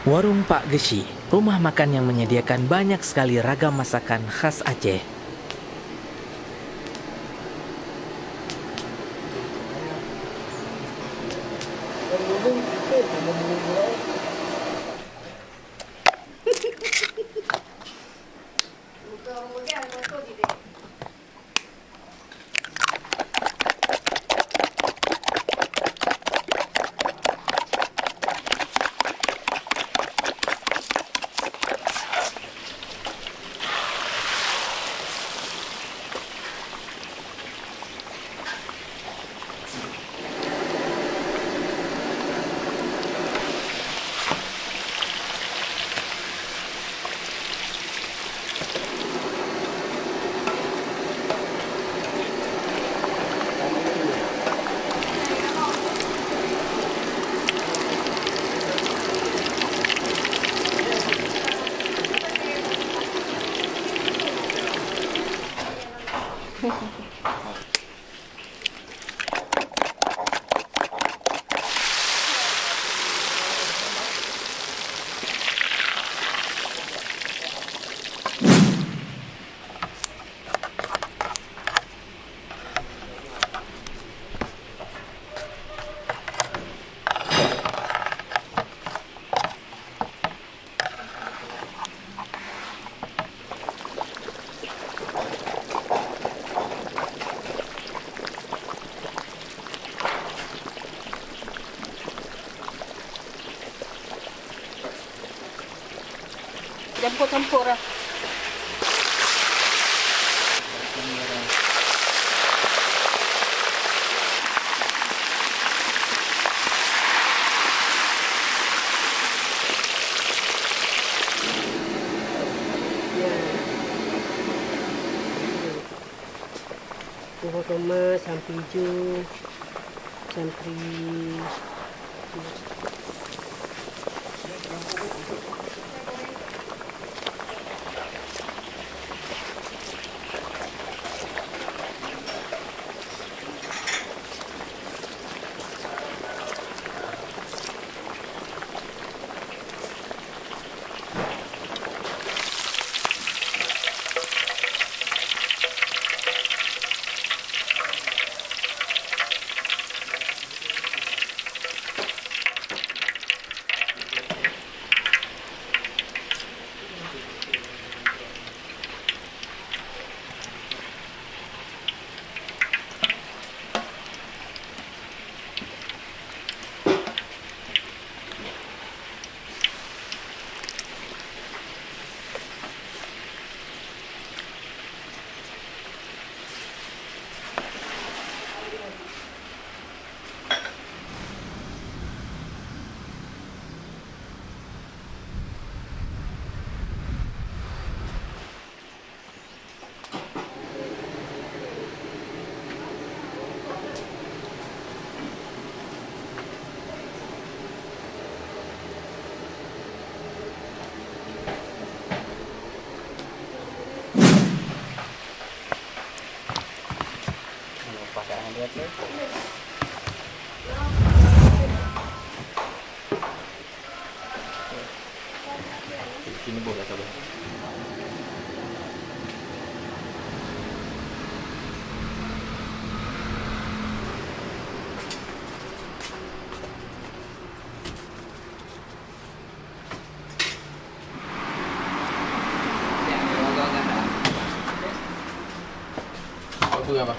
Warung Pak Gesi, rumah makan yang menyediakan banyak sekali ragam masakan khas Aceh. Campur-campur lah. Kuah kemas, sampai hijau, sampai Sini boleh coba. Itu apa?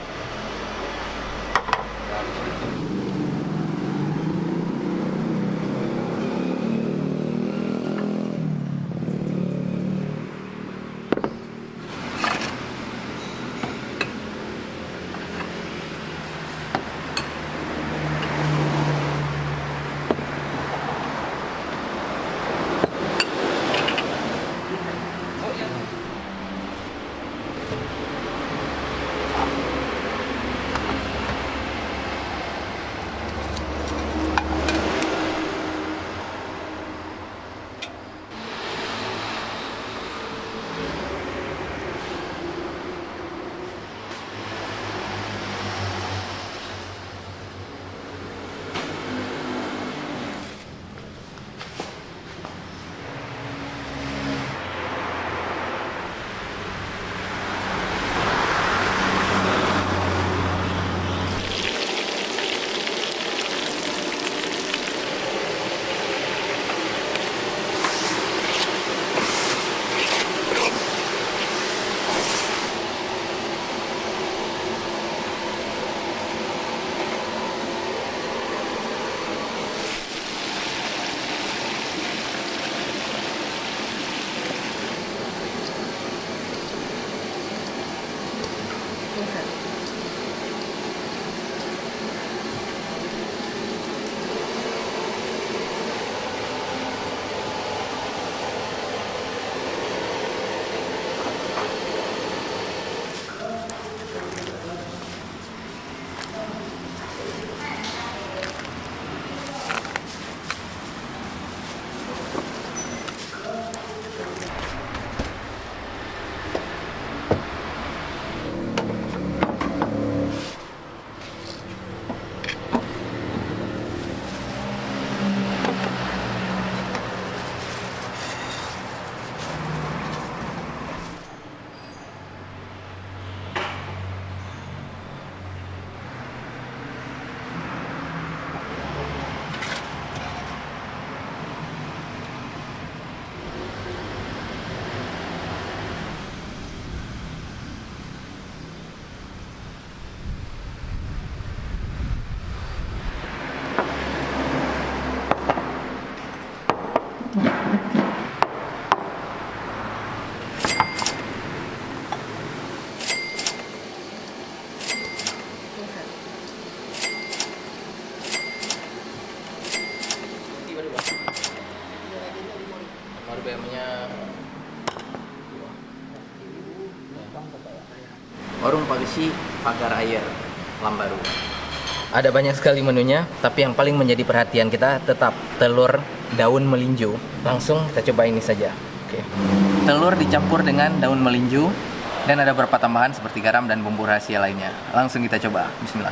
Baru BM-nya Warung Pagesi Pagar Air Lambaru. Ada banyak sekali menunya, tapi yang paling menjadi perhatian kita tetap telur daun melinjo. Langsung kita coba ini saja. Oke. Telur dicampur dengan daun melinjo dan ada beberapa tambahan seperti garam dan bumbu rahasia lainnya. Langsung kita coba. Bismillah.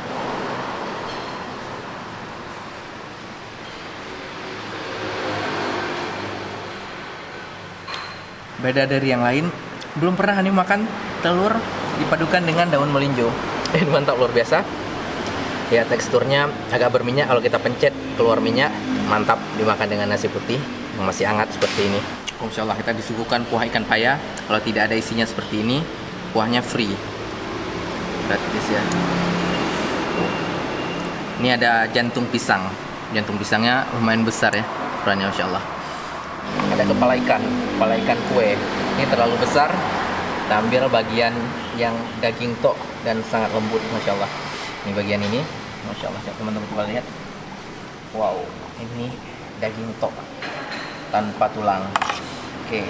Beda dari yang lain, belum pernah Hani makan telur dipadukan dengan daun melinjo. Ini mantap, luar biasa. Ya, teksturnya agak berminyak, kalau kita pencet keluar minyak. Mantap dimakan dengan nasi putih yang masih hangat seperti ini. Insya Allah kita disuguhkan kuah ikan paya. Kalau tidak ada isinya seperti ini, kuahnya free. Gratis ya. Ini ada jantung pisang. Jantung pisangnya lumayan besar ya ukurannya, Masya Allah. Ada kepala ikan kue. Ini terlalu besar. Kita ambil bagian yang daging tok dan sangat lembut, Masya Allah. Ini bagian ini, Masya Allah, teman-teman coba lihat. Wow, ini daging tok tanpa tulang. Oke.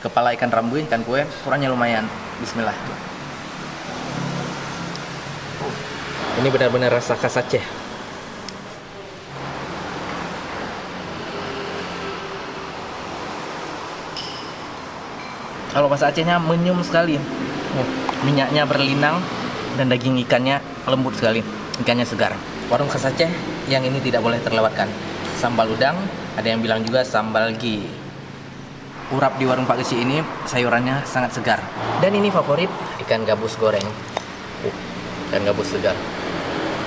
Kepala ikan rambu, ikan kue, ukurannya lumayan. Bismillah. Ini benar-benar rasa khas Aceh. Kalau bahasa Acehnya menyum sekali. Minyaknya berlinang dan daging ikannya lembut sekali. Ikannya segar. Warung khas Aceh yang ini tidak boleh terlewatkan. Sambal udang, ada yang bilang juga sambal gi. Urap di warung Pak Gesi ini sayurannya sangat segar. Dan ini favorit, ikan gabus goreng. Ikan gabus segar.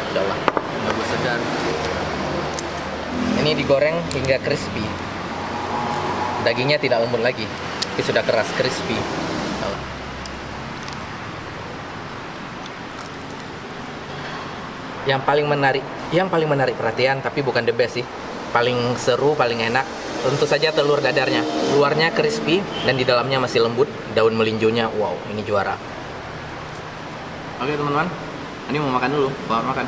Insya Allah, gabus segar. Ini digoreng hingga crispy. Dagingnya tidak lembut lagi, tapi sudah keras, crispy. Yang paling menarik perhatian, tapi bukan the best sih. Paling seru, paling enak, tentu saja telur dadarnya. Luarnya crispy dan di dalamnya masih lembut. Daun melinjonya, wow, ini juara. Oke teman-teman, ini mau makan dulu, selamat makan.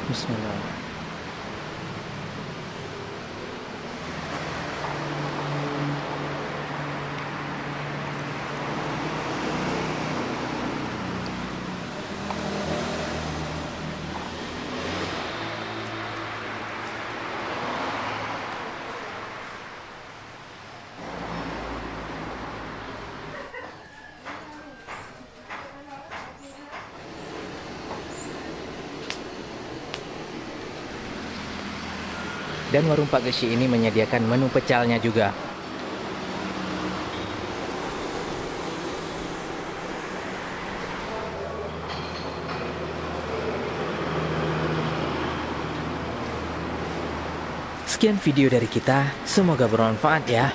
Bismillah. Dan warung Pak Gesi ini menyediakan menu pecalnya juga. Sekian video dari kita, semoga bermanfaat ya.